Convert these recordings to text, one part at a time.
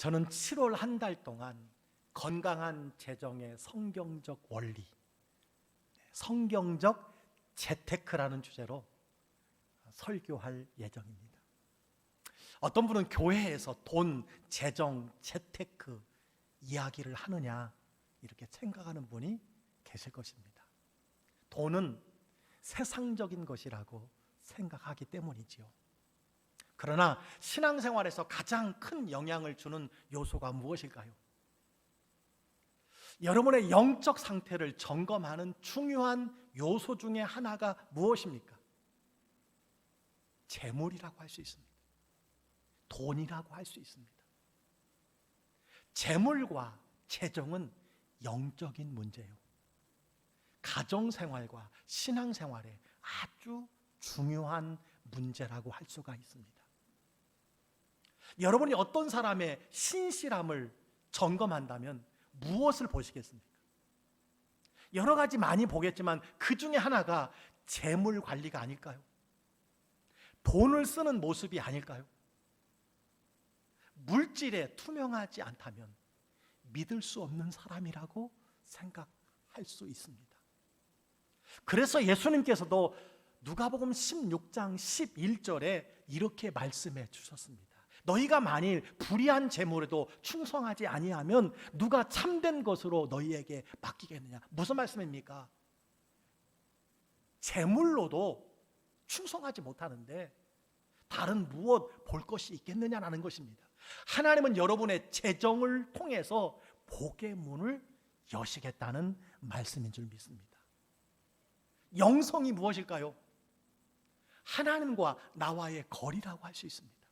저는 7월 한 달 동안 건강한 재정의 성경적 원리, 성경적 재테크라는 주제로 설교할 예정입니다. 어떤 분은 교회에서 돈, 재정, 재테크 이야기를 하느냐 이렇게 생각하는 분이 계실 것입니다. 돈은 세상적인 것이라고 생각하기 때문이지요. 그러나 신앙생활에서 가장 큰 영향을 주는 요소가 무엇일까요? 여러분의 영적 상태를 점검하는 중요한 요소 중에 하나가 무엇입니까? 재물이라고 할 수 있습니다. 돈이라고 할 수 있습니다. 재물과 재정은 영적인 문제예요. 가정생활과 신앙생활에 아주 중요한 문제라고 할 수가 있습니다. 여러분이 어떤 사람의 신실함을 점검한다면 무엇을 보시겠습니까? 여러 가지 많이 보겠지만 그 중에 하나가 재물 관리가 아닐까요? 돈을 쓰는 모습이 아닐까요? 물질에 투명하지 않다면 믿을 수 없는 사람이라고 생각할 수 있습니다. 그래서 예수님께서도 누가복음 16장 11절에 이렇게 말씀해 주셨습니다. 너희가 만일 불의한 재물에도 충성하지 아니하면 누가 참된 것으로 너희에게 맡기겠느냐. 무슨 말씀입니까? 재물로도 충성하지 못하는데 다른 무엇 볼 것이 있겠느냐라는 것입니다. 하나님은 여러분의 재정을 통해서 복의 문을 여시겠다는 말씀인 줄 믿습니다. 영성이 무엇일까요? 하나님과 나와의 거리라고 할 수 있습니다.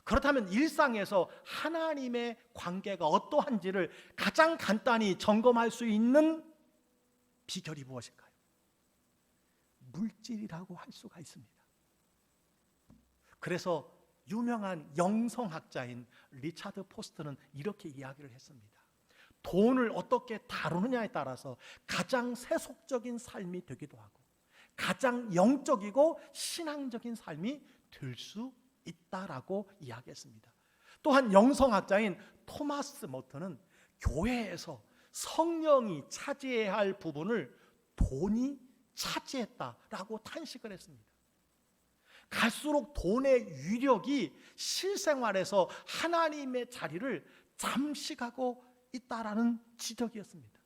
그렇다면 일상에서 하나님의 관계가 어떠한지를 가장 간단히 점검할 수 있는 비결이 무엇일까요? 물질이라고 할 수가 있습니다. 그래서 유명한 영성학자인 리차드 포스트는 이렇게 이야기를 했습니다. 돈을 어떻게 다루느냐에 따라서 가장 세속적인 삶이 되기도 하고 가장 영적이고 신앙적인 삶이 될 수 있다라고 이야기했습니다. 또한 영성학자인 토마스 머튼은 교회에서 성령이 차지해야 할 부분을 돈이 차지했다라고 탄식을 했습니다. 갈수록 돈의 위력이 실생활에서 하나님의 자리를 잠식하고 있다라는 지적이었습니다.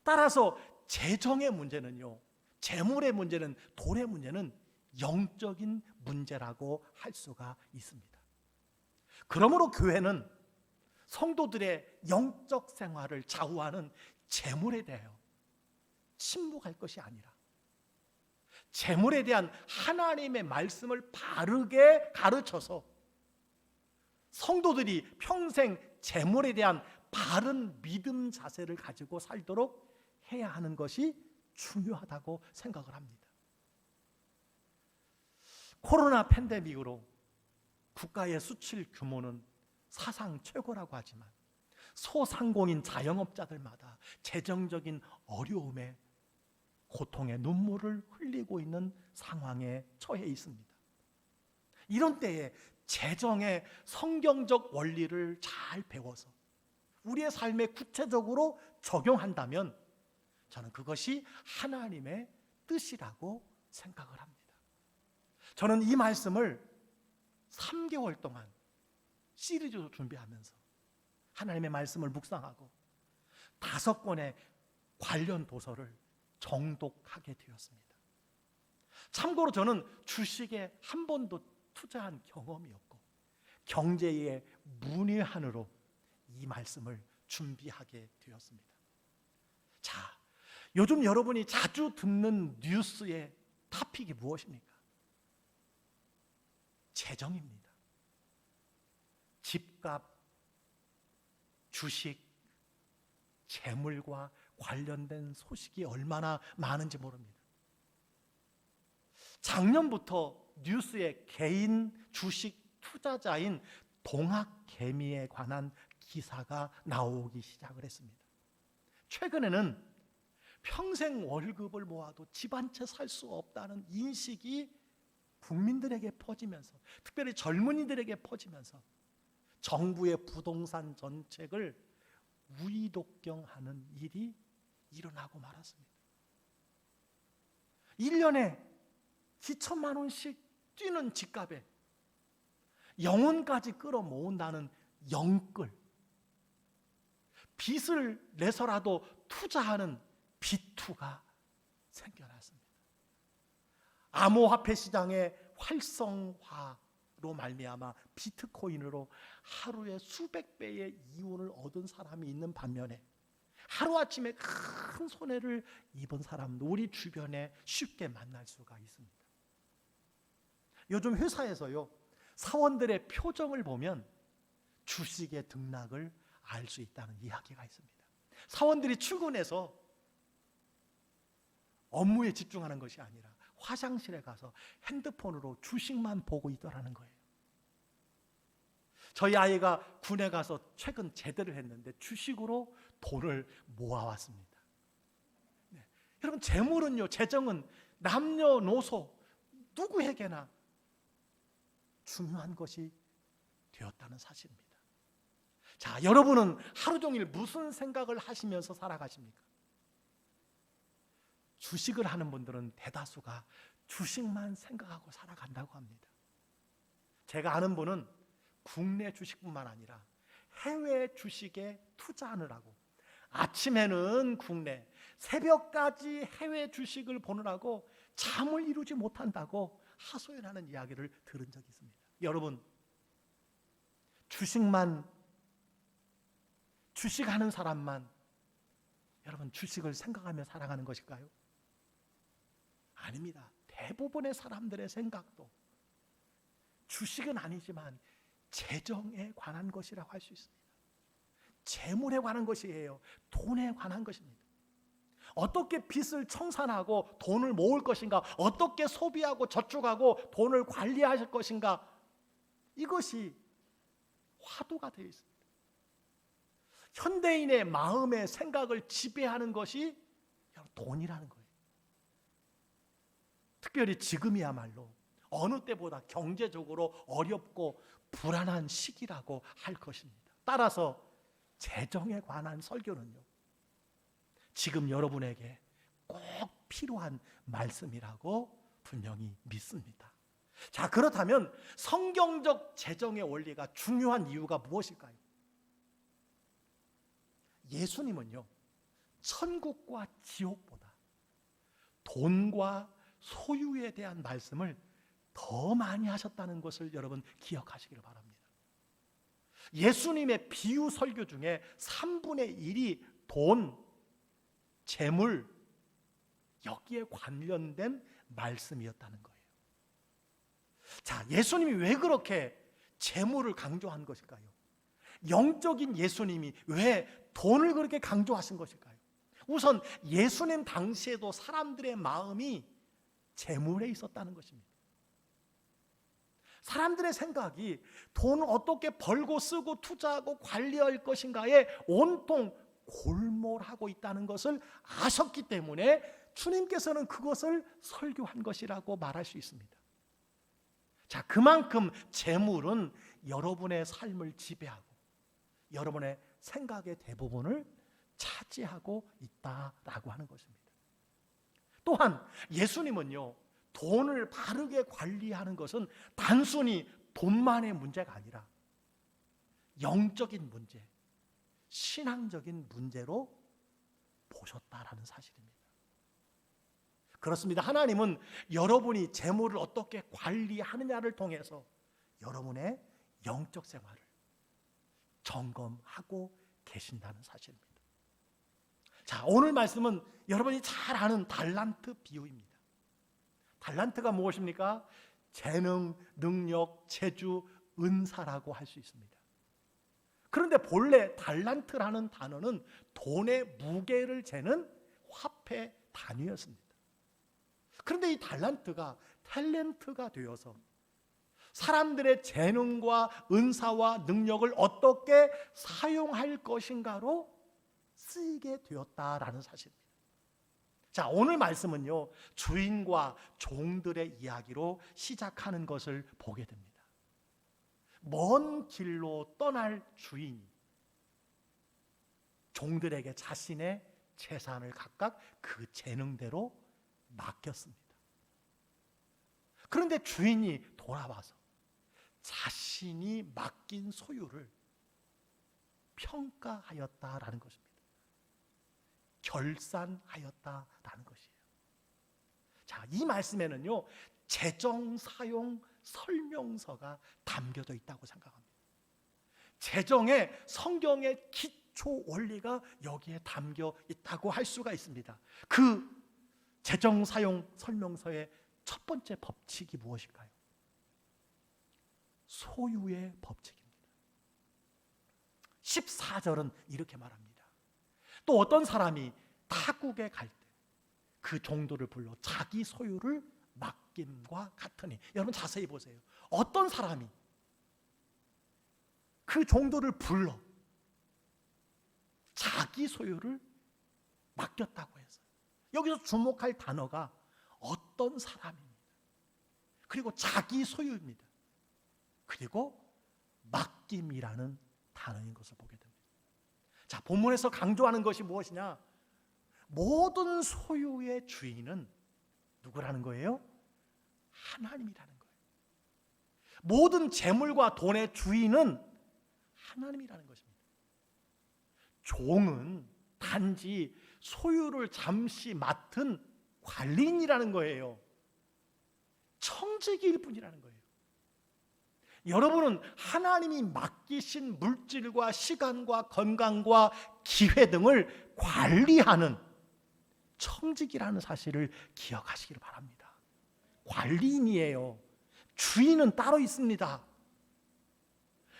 따라서 재정의 문제는요, 재물의 문제는, 돈의 문제는 영적인 문제라고 할 수가 있습니다. 그러므로 교회는 성도들의 영적 생활을 좌우하는 재물에 대하여 침묵할 것이 아니라 재물에 대한 하나님의 말씀을 바르게 가르쳐서 성도들이 평생 재물에 대한 바른 믿음 자세를 가지고 살도록 해야 하는 것이 중요하다고 생각을 합니다. 코로나 팬데믹으로 국가의 수출 규모는 사상 최고라고 하지만 소상공인 자영업자들마다 재정적인 어려움에 고통의 눈물을 흘리고 있는 상황에 처해 있습니다. 이런 때에 재정의 성경적 원리를 잘 배워서 우리의 삶에 구체적으로 적용한다면 저는 그것이 하나님의 뜻이라고 생각을 합니다. 저는 이 말씀을 3개월 동안 시리즈로 준비하면서 하나님의 말씀을 묵상하고 5권의 관련 도서를 정독하게 되었습니다. 참고로 저는 주식에 한 번도 투자한 경험이 없고 경제의 문외한으로 이 말씀을 준비하게 되었습니다. 자, 요즘 여러분이 자주 듣는 뉴스의 토픽이 무엇입니까? 재정입니다. 집값, 주식, 재물과 관련된 소식이 얼마나 많은지 모릅니다. 작년부터 뉴스에 개인 주식 투자자인 동학개미에 관한 기사가 나오기 시작을 했습니다. 최근에는 평생 월급을 모아도 집 한 채 살 수 없다는 인식이 국민들에게 퍼지면서, 특별히 젊은이들에게 퍼지면서 정부의 부동산 정책을 우이독경하는 일이 일어나고 말았습니다. 1년에 기천만 원씩 뛰는 집값에 영혼까지 끌어모은다는 영끌, 빚을 내서라도 투자하는 비투가 생겨났습니다. 암호화폐 시장의 활성화로 말미암아 비트코인으로 하루에 수백 배의 이윤을 얻은 사람이 있는 반면에 하루아침에 큰 손해를 입은 사람도 우리 주변에 쉽게 만날 수가 있습니다. 요즘 회사에서요, 사원들의 표정을 보면 주식의 등락을 알 수 있다는 이야기가 있습니다. 사원들이 출근해서 업무에 집중하는 것이 아니라 화장실에 가서 핸드폰으로 주식만 보고 있더라는 거예요. 저희 아이가 군에 가서 최근 제대를 했는데 주식으로 돈을 모아왔습니다. 네. 여러분, 재물은요, 재정은 남녀노소 누구에게나 중요한 것이 되었다는 사실입니다. 자, 여러분은 하루 종일 무슨 생각을 하시면서 살아가십니까? 주식을 하는 분들은 대다수가 주식만 생각하고 살아간다고 합니다. 제가 아는 분은 국내 주식뿐만 아니라 해외 주식에 투자하느라고 아침에는 국내, 새벽까지 해외 주식을 보느라고 잠을 이루지 못한다고 하소연하는 이야기를 들은 적이 있습니다. 여러분, 주식하는 사람만 여러분 주식을 생각하며 살아가는 것일까요? 아닙니다. 대부분의 사람들의 생각도 주식은 아니지만 재정에 관한 것이라고 할 수 있습니다. 재물에 관한 것이에요. 돈에 관한 것입니다. 어떻게 빚을 청산하고 돈을 모을 것인가, 어떻게 소비하고 저축하고 돈을 관리할 것인가, 이것이 화두가 되어 있습니다. 현대인의 마음의 생각을 지배하는 것이 돈이라는 거예요. 특별히 지금이야말로 어느 때보다 경제적으로 어렵고 불안한 시기라고 할 것입니다. 따라서 재정에 관한 설교는요, 지금 여러분에게 꼭 필요한 말씀이라고 분명히 믿습니다. 자, 그렇다면 성경적 재정의 원리가 중요한 이유가 무엇일까요? 예수님은요, 천국과 지옥보다 돈과 소유에 대한 말씀을 더 많이 하셨다는 것을 여러분 기억하시기를 바랍니다. 예수님의 비유 설교 중에 3분의 1이 돈, 재물, 여기에 관련된 말씀이었다는 거예요. 자, 예수님이 왜 그렇게 재물을 강조한 것일까요? 영적인 예수님이 왜 돈을 그렇게 강조하신 것일까요? 우선 예수님 당시에도 사람들의 마음이 재물에 있었다는 것입니다. 사람들의 생각이 돈을 어떻게 벌고 쓰고 투자하고 관리할 것인가에 온통 골몰하고 있다는 것을 아셨기 때문에 주님께서는 그것을 설교한 것이라고 말할 수 있습니다. 자, 그만큼 재물은 여러분의 삶을 지배하고 여러분의 생각의 대부분을 차지하고 있다라고 하는 것입니다. 또한 예수님은요, 돈을 바르게 관리하는 것은 단순히 돈만의 문제가 아니라 영적인 문제, 신앙적인 문제로 보셨다라는 사실입니다. 그렇습니다. 하나님은 여러분이 재물을 어떻게 관리하느냐를 통해서 여러분의 영적 생활을 점검하고 계신다는 사실입니다. 자, 오늘 말씀은 여러분이 잘 아는 달란트 비유입니다. 달란트가 무엇입니까? 재능, 능력, 재주, 은사라고 할 수 있습니다. 그런데 본래 달란트라는 단어는 돈의 무게를 재는 화폐 단위였습니다. 그런데 이 달란트가 탤런트가 되어서 사람들의 재능과 은사와 능력을 어떻게 사용할 것인가로 쓰이게 되었다라는 사실입니다. 자, 오늘 말씀은요, 주인과 종들의 이야기로 시작하는 것을 보게 됩니다. 먼 길로 떠날 주인이 종들에게 자신의 재산을 각각 그 재능대로 맡겼습니다. 그런데 주인이 돌아와서 자신이 맡긴 소유를 평가하였다라는 것입니다. 결산하였다라는 것이에요. 자, 이 말씀에는요, 재정 사용 설명서가 담겨져 있다고 생각합니다. 재정의 성경의 기초 원리가 여기에 담겨 있다고 할 수가 있습니다. 그 재정 사용 설명서의 첫 번째 법칙이 무엇일까요? 소유의 법칙입니다. 14절은 이렇게 말합니다. 또 어떤 사람이 타국에 갈 때 그 종들을 불러 자기 소유를 맡김과 같으니, 여러분 자세히 보세요. 어떤 사람이 그 종들을 불러 자기 소유를 맡겼다고 해서, 여기서 주목할 단어가 어떤 사람입니다. 그리고 자기 소유입니다. 그리고 맡김이라는 단어인 것을 보게 됩니다. 자, 본문에서 강조하는 것이 무엇이냐? 모든 소유의 주인은 누구라는 거예요? 하나님이라는 거예요. 모든 재물과 돈의 주인은 하나님이라는 것입니다. 종은 단지 소유를 잠시 맡은 관리인이라는 거예요. 청지기일 뿐이라는 거예요. 여러분은 하나님이 맡기신 물질과 시간과 건강과 기회 등을 관리하는 청지기라는 사실을 기억하시기를 바랍니다. 관리인이에요. 주인은 따로 있습니다.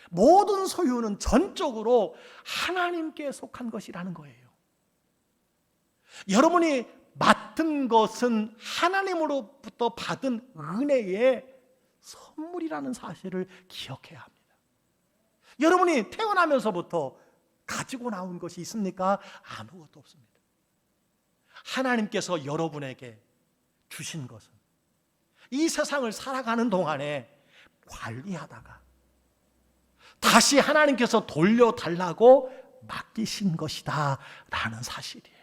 모든 소유는 전적으로 하나님께 속한 것이라는 거예요. 여러분이 맡은 것은 하나님으로부터 받은 은혜의 선물이라는 사실을 기억해야 합니다. 여러분이 태어나면서부터 가지고 나온 것이 있습니까? 아무것도 없습니다. 하나님께서 여러분에게 주신 것은 이 세상을 살아가는 동안에 관리하다가 다시 하나님께서 돌려달라고 맡기신 것이다 라는 사실이에요.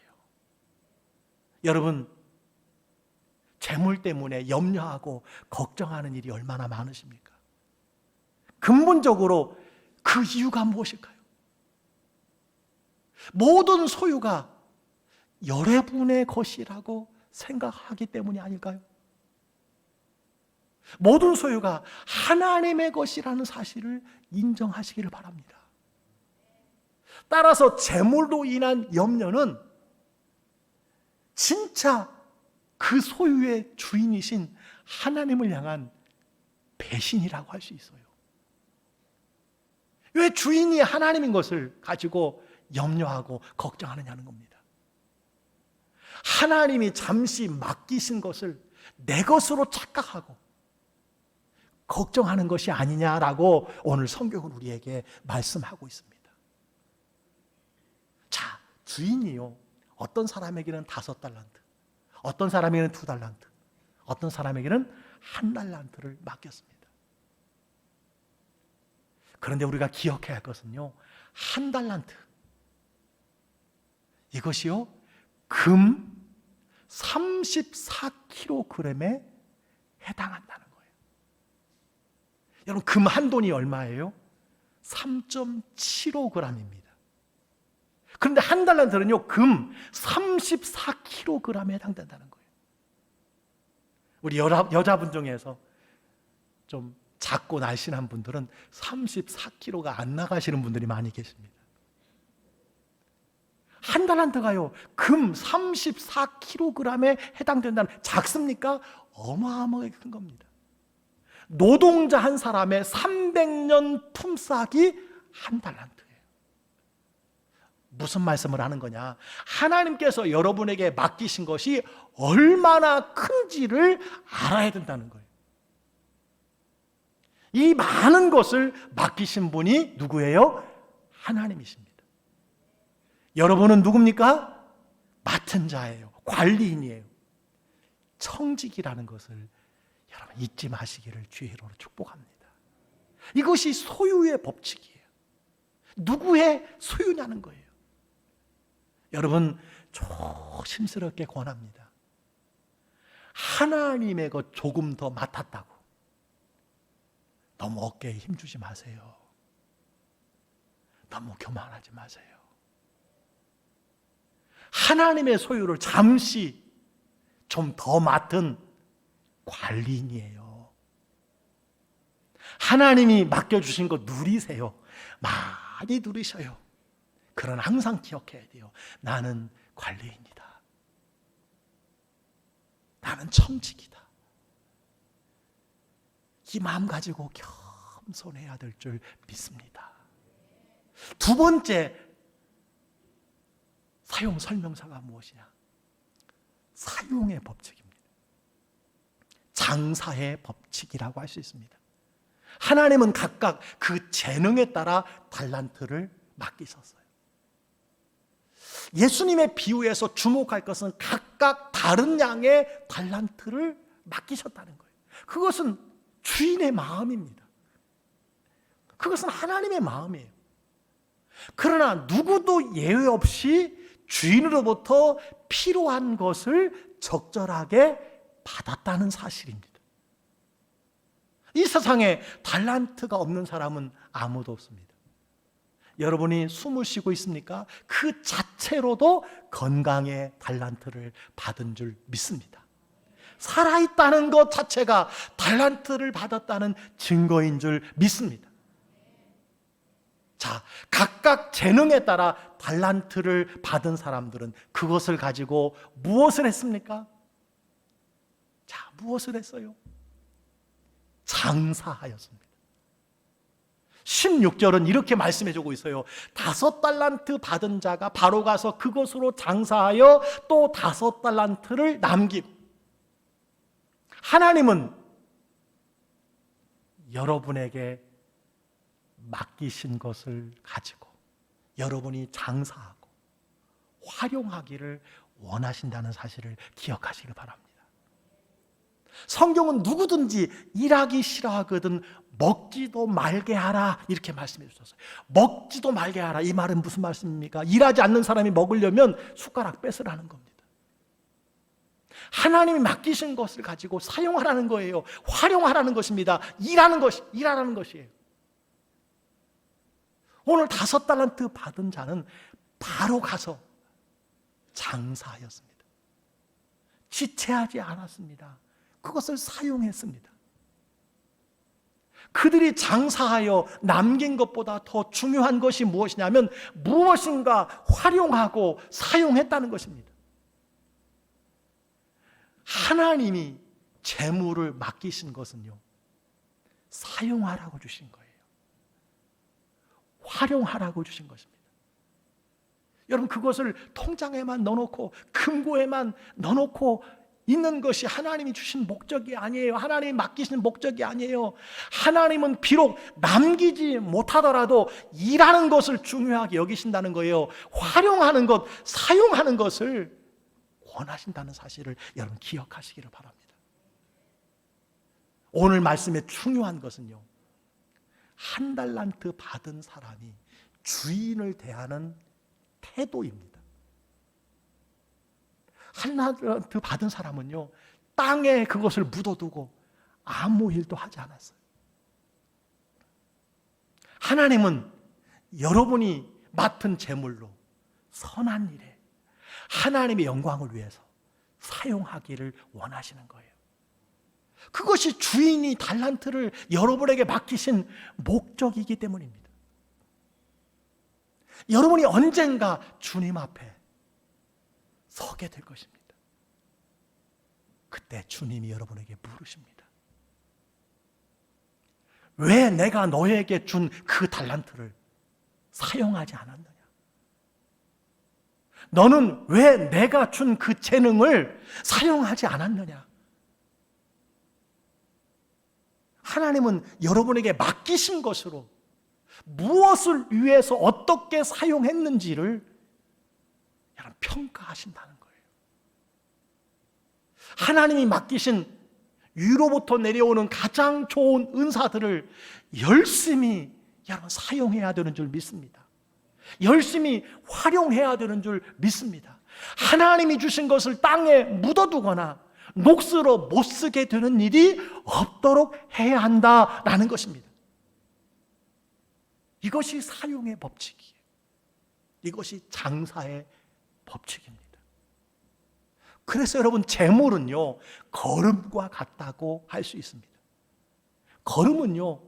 여러분, 재물 때문에 염려하고 걱정하는 일이 얼마나 많으십니까? 근본적으로 그 이유가 무엇일까요? 모든 소유가 여러분의 것이라고 생각하기 때문이 아닐까요? 모든 소유가 하나님의 것이라는 사실을 인정하시기를 바랍니다. 따라서 재물로 인한 염려는 진짜 그 소유의 주인이신 하나님을 향한 배신이라고 할 수 있어요. 왜 주인이 하나님인 것을 가지고 염려하고 걱정하느냐는 겁니다. 하나님이 잠시 맡기신 것을 내 것으로 착각하고 걱정하는 것이 아니냐라고 오늘 성경은 우리에게 말씀하고 있습니다. 자, 주인이요, 어떤 사람에게는 5달란트, 어떤 사람에게는 2달란트, 어떤 사람에게는 1달란트를 맡겼습니다. 그런데 우리가 기억해야 할 것은요, 1달란트, 이것이요 금 34kg에 해당한다는 거예요. 여러분, 금 한 돈이 얼마예요? 3.75g입니다. 그런데 1달란트는요 금 34kg에 해당된다는 거예요. 우리 여자분 중에서 좀 작고 날씬한 분들은 34kg가 안 나가시는 분들이 많이 계십니다. 1달란트가요 금 34kg에 해당된다는, 작습니까? 어마어마하게 큰 겁니다. 노동자 한 사람의 300년 품삯이 1달란트예요. 무슨 말씀을 하는 거냐? 하나님께서 여러분에게 맡기신 것이 얼마나 큰지를 알아야 된다는 거예요. 이 많은 것을 맡기신 분이 누구예요? 하나님이십니다. 여러분은 누굽니까? 맡은 자예요. 관리인이에요. 청직이라는 것을 여러분 잊지 마시기를 주의 이름으로 축복합니다. 이것이 소유의 법칙이에요. 누구의 소유냐는 거예요. 여러분, 조심스럽게 권합니다. 하나님의 것 조금 더 맡았다고 너무 어깨에 힘주지 마세요. 너무 교만하지 마세요. 하나님의 소유를 잠시 좀 더 맡은 관리인이에요. 하나님이 맡겨주신 거 누리세요. 많이 누리셔요. 그러나 항상 기억해야 돼요. 나는 관리인이다. 나는 청직이다. 이 마음 가지고 겸손해야 될 줄 믿습니다. 두 번째 사용 설명서가 무엇이냐? 사용의 법칙입니다. 장사의 법칙이라고 할 수 있습니다. 하나님은 각각 그 재능에 따라 달란트를 맡기셨어요. 예수님의 비유에서 주목할 것은 각각 다른 양의 달란트를 맡기셨다는 거예요. 그것은 주인의 마음입니다. 그것은 하나님의 마음이에요. 그러나 누구도 예외 없이 주인으로부터 필요한 것을 적절하게 받았다는 사실입니다. 이 세상에 달란트가 없는 사람은 아무도 없습니다. 여러분이 숨을 쉬고 있습니까? 그 자체로도 건강의 달란트를 받은 줄 믿습니다. 살아있다는 것 자체가 달란트를 받았다는 증거인 줄 믿습니다. 자, 각각 재능에 따라 달란트를 받은 사람들은 그것을 가지고 무엇을 했습니까? 자, 무엇을 했어요? 장사하였습니다. 16절은 이렇게 말씀해 주고 있어요. 5달란트 받은 자가 바로 가서 그것으로 장사하여 또 5달란트를 남기고. 하나님은 여러분에게 맡기신 것을 가지고 여러분이 장사하고 활용하기를 원하신다는 사실을 기억하시길 바랍니다. 성경은 누구든지 일하기 싫어하거든 먹지도 말게 하라 이렇게 말씀해 주셨어요. 먹지도 말게 하라. 이 말은 무슨 말씀입니까? 일하지 않는 사람이 먹으려면 숟가락 뺏으라는 겁니다. 하나님이 맡기신 것을 가지고 사용하라는 거예요. 활용하라는 것입니다. 일하라는 것이에요. 오늘 5달란트 받은 자는 바로 가서 장사하였습니다. 지체하지 않았습니다. 그것을 사용했습니다. 그들이 장사하여 남긴 것보다 더 중요한 것이 무엇이냐면 무엇인가 활용하고 사용했다는 것입니다. 하나님이 재물을 맡기신 것은요, 사용하라고 주신 거예요. 활용하라고 주신 것입니다. 여러분, 그것을 통장에만 넣어놓고 금고에만 넣어놓고 있는 것이 하나님이 주신 목적이 아니에요. 하나님이 맡기신 목적이 아니에요. 하나님은 비록 남기지 못하더라도 일하는 것을 중요하게 여기신다는 거예요. 활용하는 것, 사용하는 것을 원하신다는 사실을 여러분 기억하시기를 바랍니다. 오늘 말씀의 중요한 것은요, 1달란트 받은 사람이 주인을 대하는 태도입니다. 1달란트 받은 사람은요, 땅에 그것을 묻어두고 아무 일도 하지 않았어요. 하나님은 여러분이 맡은 재물로 선한 일에 하나님의 영광을 위해서 사용하기를 원하시는 거예요. 그것이 주인이 달란트를 여러분에게 맡기신 목적이기 때문입니다. 여러분이 언젠가 주님 앞에 서게 될 것입니다. 그때 주님이 여러분에게 물으십니다. 왜 내가 너에게 준 그 달란트를 사용하지 않았느냐? 너는 왜 내가 준 그 재능을 사용하지 않았느냐? 하나님은 여러분에게 맡기신 것으로 무엇을 위해서 어떻게 사용했는지를 평가하신다는 거예요. 하나님이 맡기신 위로부터 내려오는 가장 좋은 은사들을 열심히 여러분 사용해야 되는 줄 믿습니다. 열심히 활용해야 되는 줄 믿습니다. 하나님이 주신 것을 땅에 묻어두거나 녹슬어 못 쓰게 되는 일이 없도록 해야 한다라는 것입니다. 이것이 사용의 법칙이에요. 이것이 장사의 법칙입니다. 그래서 여러분, 재물은요 거름과 같다고 할 수 있습니다. 거름은요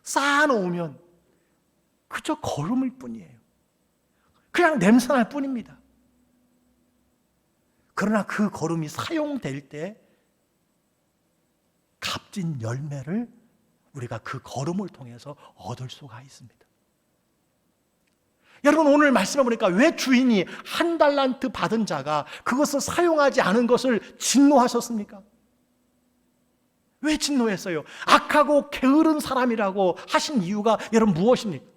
쌓아놓으면 그저 거름일 뿐이에요. 그냥 냄새날 뿐입니다. 그러나 그 거름이 사용될 때 값진 열매를 우리가 그 거름을 통해서 얻을 수가 있습니다. 여러분, 오늘 말씀해 보니까 왜 주인이 1달란트 받은 자가 그것을 사용하지 않은 것을 진노하셨습니까? 왜 진노했어요? 악하고 게으른 사람이라고 하신 이유가 여러분 무엇입니까?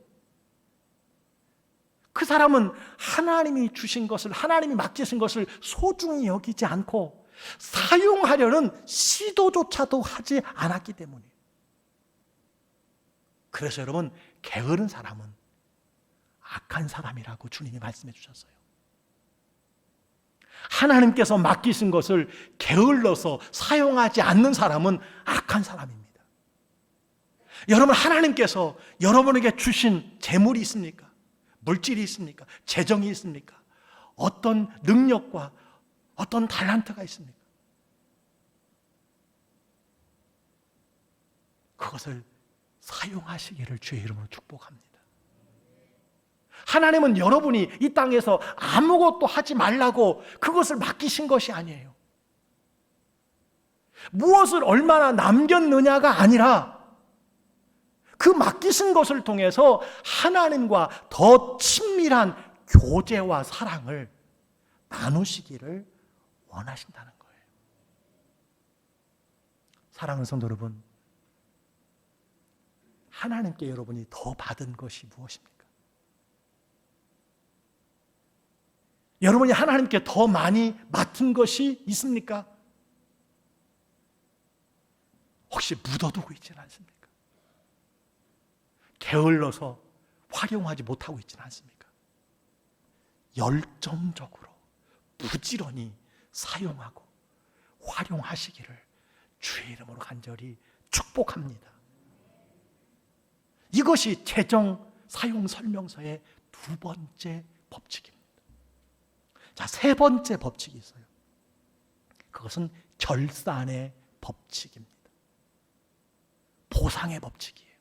그 사람은 하나님이 주신 것을, 하나님이 맡기신 것을 소중히 여기지 않고 사용하려는 시도조차도 하지 않았기 때문이에요. 그래서 여러분, 게으른 사람은 악한 사람이라고 주님이 말씀해 주셨어요. 하나님께서 맡기신 것을 게을러서 사용하지 않는 사람은 악한 사람입니다. 여러분, 하나님께서 여러분에게 주신 재물이 있습니까? 물질이 있습니까? 재정이 있습니까? 어떤 능력과 어떤 달란트가 있습니까? 그것을 사용하시기를 주의 이름으로 축복합니다. 하나님은 여러분이 이 땅에서 아무것도 하지 말라고 그것을 맡기신 것이 아니에요. 무엇을 얼마나 남겼느냐가 아니라 그 맡기신 것을 통해서 하나님과 더 친밀한 교제와 사랑을 나누시기를 원하신다는 거예요. 사랑하는 성도 여러분, 하나님께 여러분이 더 받은 것이 무엇입니까? 여러분이 하나님께 더 많이 맡은 것이 있습니까? 혹시 묻어두고 있지는 않습니까? 게을러서 활용하지 못하고 있지는 않습니까? 열정적으로 부지런히 사용하고 활용하시기를 주의 이름으로 간절히 축복합니다. 이것이 재정 사용 설명서의 두 번째 법칙입니다. 자, 세 번째 법칙이 있어요. 그것은 결산의 법칙입니다. 보상의 법칙이에요.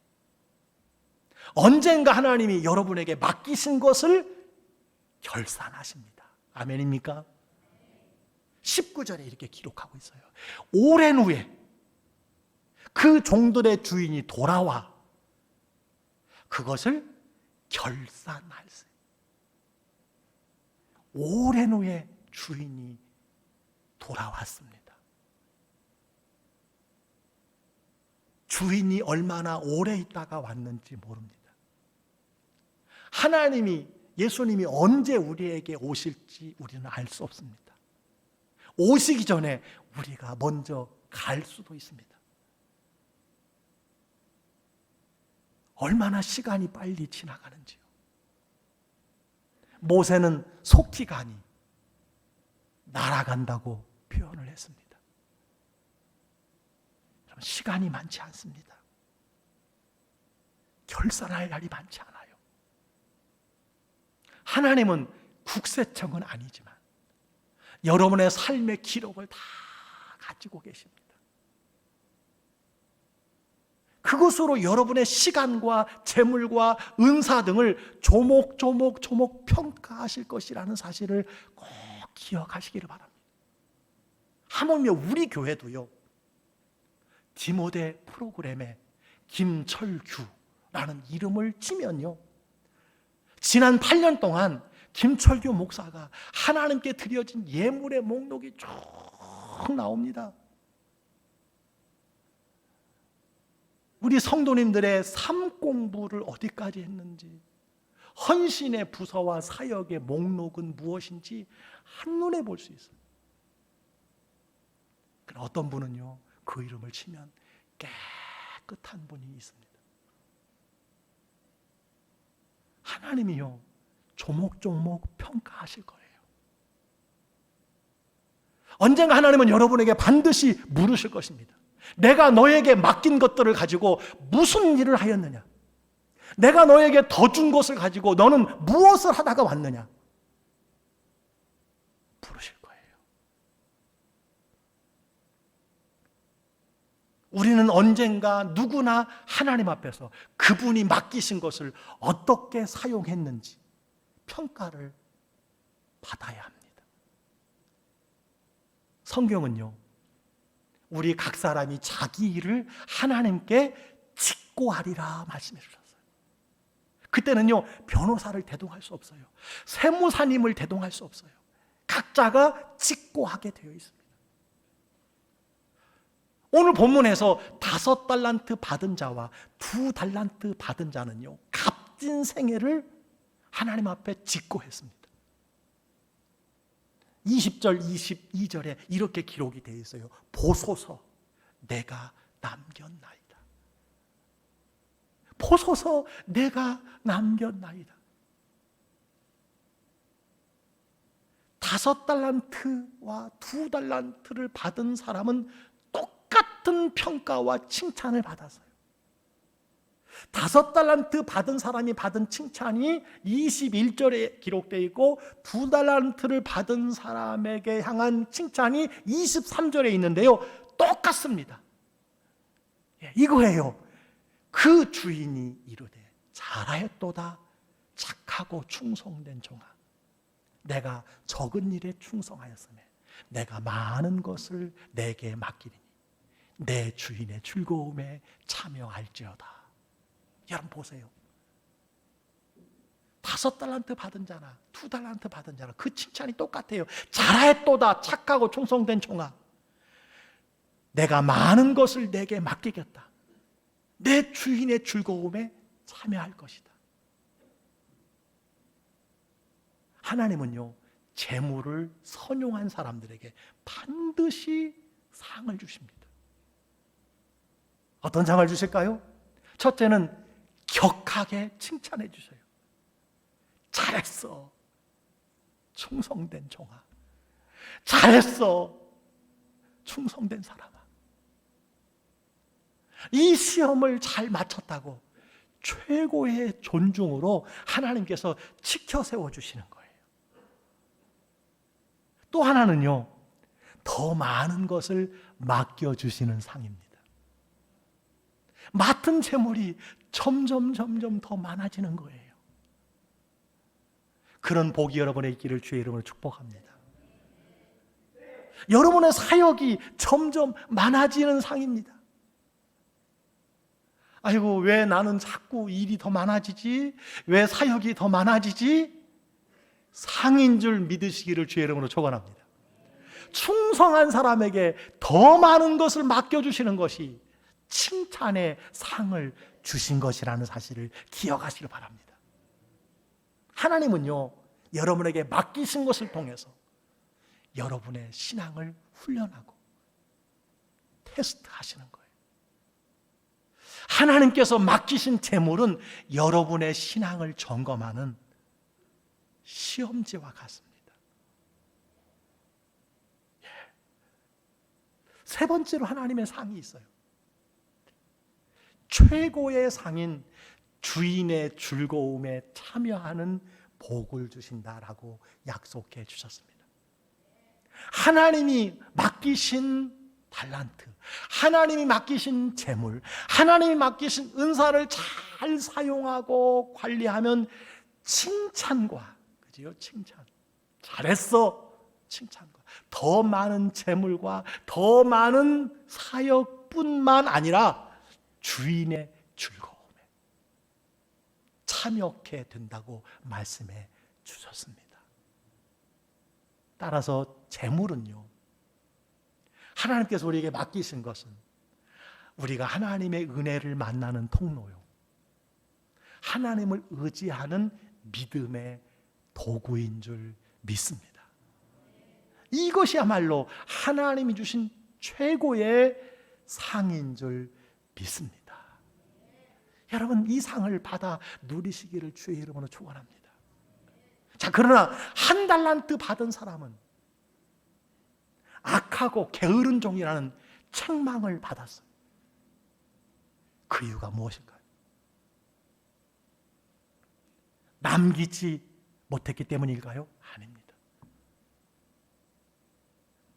언젠가 하나님이 여러분에게 맡기신 것을 결산하십니다. 아멘입니까? 19절에 이렇게 기록하고 있어요. 오랜 후에 그 종들의 주인이 돌아와 그것을 결산할세. 오랜 후에 주인이 돌아왔습니다. 주인이 얼마나 오래 있다가 왔는지 모릅니다. 하나님이, 예수님이 언제 우리에게 오실지 우리는 알 수 없습니다. 오시기 전에 우리가 먼저 갈 수도 있습니다. 얼마나 시간이 빨리 지나가는지요. 모세는 속히 가니 날아간다고 표현을 했습니다. 시간이 많지 않습니다. 결산할 날이 많지 않아요. 하나님은 국세청은 아니지만 여러분의 삶의 기록을 다 가지고 계십니다. 그것으로 여러분의 시간과 재물과 은사 등을 조목조목 평가하실 것이라는 사실을 꼭 기억하시기를 바랍니다. 하물며 우리 교회도요, 디모데 프로그램에 김철규라는 이름을 치면요, 지난 8년 동안 김철규 목사가 하나님께 드려진 예물의 목록이 쭉 나옵니다. 우리 성도님들의 삶 공부를 어디까지 했는지, 헌신의 부서와 사역의 목록은 무엇인지 한눈에 볼 수 있어요. 어떤 분은요, 그 이름을 치면 깨끗한 분이 있습니다. 하나님이요, 조목조목 평가하실 거예요. 언젠가 하나님은 여러분에게 반드시 물으실 것입니다. 내가 너에게 맡긴 것들을 가지고 무슨 일을 하였느냐? 내가 너에게 더 준 것을 가지고 너는 무엇을 하다가 왔느냐? 부르실 거예요. 우리는 언젠가 누구나 하나님 앞에서 그분이 맡기신 것을 어떻게 사용했는지 평가를 받아야 합니다. 성경은요, 우리 각 사람이 자기 일을 하나님께 직고하리라 말씀해 주셨어요. 그때는요, 변호사를 대동할 수 없어요. 세무사님을 대동할 수 없어요. 각자가 직고하게 되어 있습니다. 오늘 본문에서 5달란트 받은 자와 2달란트 받은 자는요, 값진 생애를 하나님 앞에 직고했습니다. 20절, 22절에 이렇게 기록이 되어 있어요. 보소서, 내가 남겼나이다. 보소서, 내가 남겼나이다. 5달란트와 2달란트를 받은 사람은 똑같은 평가와 칭찬을 받았어요. 5달란트 받은 사람이 받은 칭찬이 21절에 기록되어 있고 2달란트를 받은 사람에게 향한 칭찬이 23절에 있는데요, 똑같습니다. 이거예요. 그 주인이 이르되 잘하였도다 착하고 충성된 종아, 내가 적은 일에 충성하였으며 내가 많은 것을 내게 맡기리니 내 주인의 즐거움에 참여할지어다. 여러분 보세요. 5달란트 받은 자나 2달란트 받은 자나 그 칭찬이 똑같아요. 잘하였도다 착하고 충성된 종아, 내가 많은 것을 내게 맡기겠다. 내 주인의 즐거움에 참여할 것이다. 하나님은요, 재물을 선용한 사람들에게 반드시 상을 주십니다. 어떤 상을 주실까요? 첫째는 격하게 칭찬해 주셔요. 잘했어, 충성된 종아. 잘했어, 충성된 사람아. 이 시험을 잘 마쳤다고 최고의 존중으로 하나님께서 지켜 세워주시는 거예요. 또 하나는요, 더 많은 것을 맡겨주시는 상입니다. 맡은 재물이 점점 더 많아지는 거예요. 그런 복이 여러분의 있기를 주의 이름으로 축복합니다. 여러분의 사역이 점점 많아지는 상입니다. 아이고, 왜 나는 자꾸 일이 더 많아지지? 왜 사역이 더 많아지지? 상인 줄 믿으시기를 주의 이름으로 축원합니다. 충성한 사람에게 더 많은 것을 맡겨주시는 것이 칭찬의 상을 주신 것이라는 사실을 기억하시길 바랍니다. 하나님은요, 여러분에게 맡기신 것을 통해서 여러분의 신앙을 훈련하고 테스트하시는 거예요. 하나님께서 맡기신 재물은 여러분의 신앙을 점검하는 시험지와 같습니다. 세 번째로 하나님의 상이 있어요. 최고의 상인 주인의 즐거움에 참여하는 복을 주신다라고 약속해 주셨습니다. 하나님이 맡기신 달란트, 하나님이 맡기신 재물, 하나님이 맡기신 은사를 잘 사용하고 관리하면 칭찬과, 그죠? 칭찬. 잘했어. 칭찬과. 더 많은 재물과 더 많은 사역뿐만 아니라 주인의 즐거움에 참여하게 된다고 말씀해 주셨습니다. 따라서 재물은요, 하나님께서 우리에게 맡기신 것은 우리가 하나님의 은혜를 만나는 통로요, 하나님을 의지하는 믿음의 도구인 줄 믿습니다. 이것이야말로 하나님이 주신 최고의 상인 줄 믿습니다. 여러분, 이 상을 받아 누리시기를 주의 이름으로 축원합니다. 자, 그러나 한 달란트 받은 사람은 악하고 게으른 종이라는 책망을 받았어요. 그 이유가 무엇일까요? 남기지 못했기 때문일까요? 아닙니다.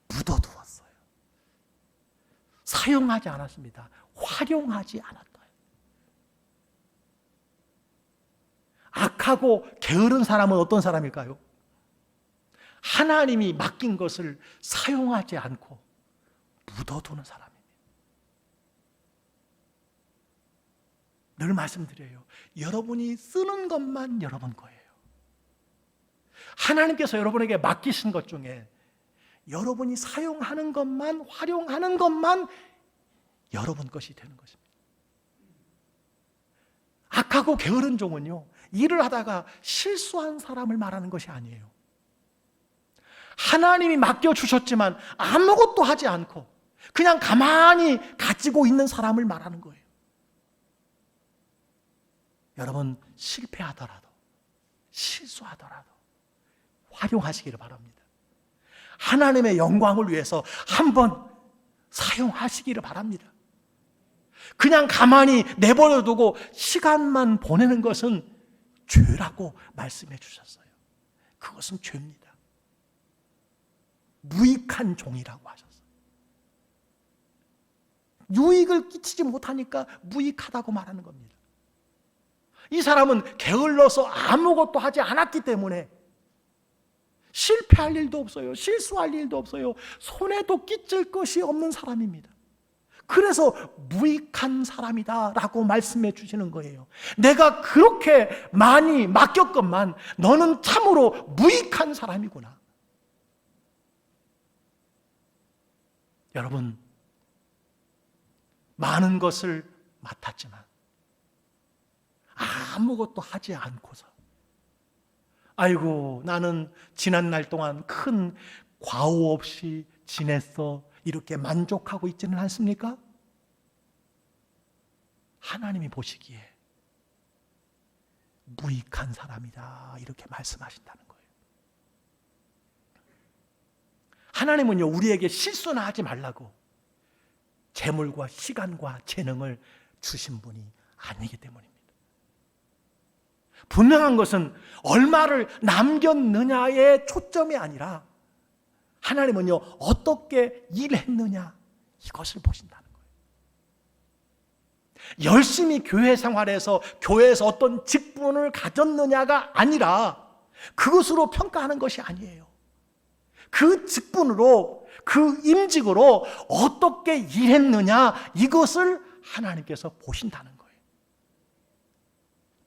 묻어두었어요. 사용하지 않았습니다. 활용하지 않았다. 악하고 게으른 사람은 어떤 사람일까요? 하나님이 맡긴 것을 사용하지 않고 묻어두는 사람입니다. 늘 말씀드려요. 여러분이 쓰는 것만 여러분 거예요. 하나님께서 여러분에게 맡기신 것 중에 여러분이 사용하는 것만, 활용하는 것만 여러분 것이 되는 것입니다. 악하고 게으른 종은요, 일을 하다가 실수한 사람을 말하는 것이 아니에요. 하나님이 맡겨주셨지만 아무것도 하지 않고 그냥 가만히 가지고 있는 사람을 말하는 거예요. 여러분, 실패하더라도 실수하더라도 활용하시기를 바랍니다. 하나님의 영광을 위해서 한번 사용하시기를 바랍니다. 그냥 가만히 내버려 두고 시간만 보내는 것은 죄라고 말씀해 주셨어요. 그것은 죄입니다. 무익한 종이라고 하셨어요. 유익을 끼치지 못하니까 무익하다고 말하는 겁니다. 이 사람은 게을러서 아무것도 하지 않았기 때문에 실패할 일도 없어요. 실수할 일도 없어요. 손에도 끼칠 것이 없는 사람입니다. 그래서 무익한 사람이다 라고 말씀해 주시는 거예요. 내가 그렇게 많이 맡겼건만 너는 참으로 무익한 사람이구나. 여러분, 많은 것을 맡았지만 아무것도 하지 않고서 아이고, 나는 지난 날 동안 큰 과오 없이 지냈어, 이렇게 만족하고 있지는 않습니까? 하나님이 보시기에 무익한 사람이다 이렇게 말씀하신다는 거예요. 하나님은요, 우리에게 실수나 하지 말라고 재물과 시간과 재능을 주신 분이 아니기 때문입니다. 분명한 것은 얼마를 남겼느냐에 초점이 아니라 하나님은요, 어떻게 일했느냐 이것을 보신다는 거예요. 열심히 교회 생활에서 교회에서 어떤 직분을 가졌느냐가 아니라 그것으로 평가하는 것이 아니에요. 그 직분으로, 그 임직으로 어떻게 일했느냐 이것을 하나님께서 보신다는 거예요.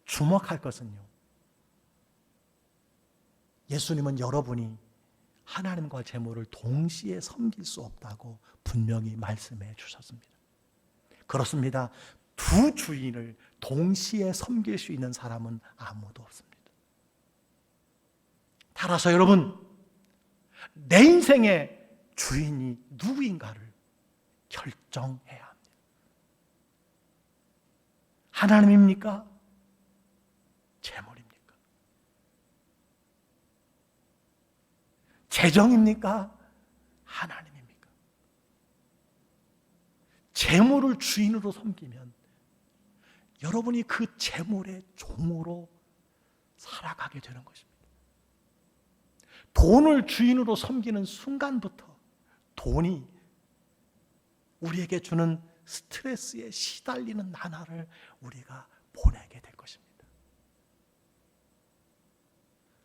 주목할 것은요, 예수님은 여러분이 하나님과 재물을 동시에 섬길 수 없다고 분명히 말씀해 주셨습니다. 그렇습니다. 두 주인을 동시에 섬길 수 있는 사람은 아무도 없습니다. 따라서 여러분, 내 인생의 주인이 누구인가를 결정해야 합니다. 하나님입니까? 재물입니까? 재정입니까? 하나님입니까? 재물을 주인으로 섬기면 여러분이 그 재물의 종으로 살아가게 되는 것입니다. 돈을 주인으로 섬기는 순간부터 돈이 우리에게 주는 스트레스에 시달리는 나날을 우리가 보내게 될 것입니다.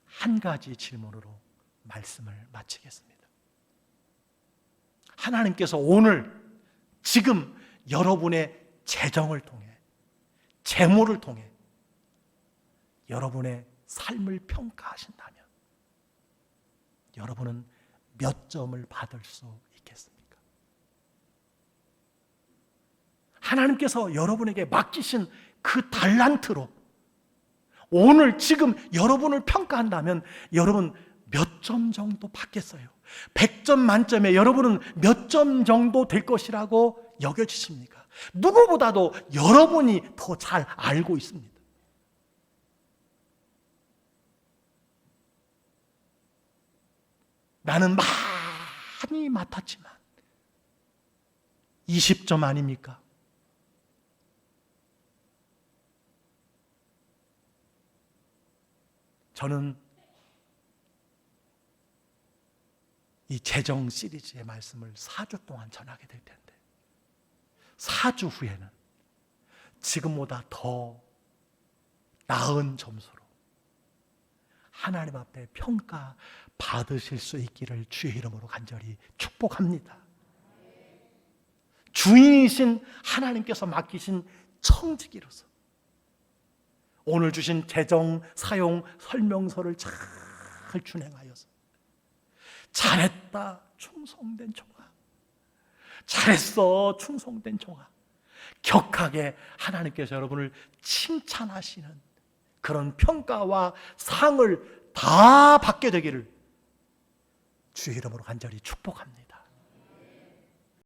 한 가지 질문으로 말씀을 마치겠습니다. 하나님께서 오늘 지금 여러분의 재정을 통해, 재물을 통해 여러분의 삶을 평가하신다면 여러분은 몇 점을 받을 수 있겠습니까? 하나님께서 여러분에게 맡기신 그 달란트로 오늘 지금 여러분을 평가한다면 여러분 몇 점 정도 받겠어요? 100점 만점에 여러분은 몇 점 정도 될 것이라고 여겨지십니까? 누구보다도 여러분이 더 잘 알고 있습니다. 나는 많이 맡았지만 20점 아닙니까? 저는 이 재정 시리즈의 말씀을 4주 동안 전하게 될 텐데 4주 후에는 지금보다 더 나은 점수로 하나님 앞에 평가 받으실 수 있기를 주의 이름으로 간절히 축복합니다. 주인이신 하나님께서 맡기신 청지기로서 오늘 주신 재정 사용 설명서를 잘 준행하여서 잘했다 충성된 종아, 잘했어 충성된 종아, 격하게 하나님께서 여러분을 칭찬하시는 그런 평가와 상을 다 받게 되기를 주의 이름으로 간절히 축복합니다.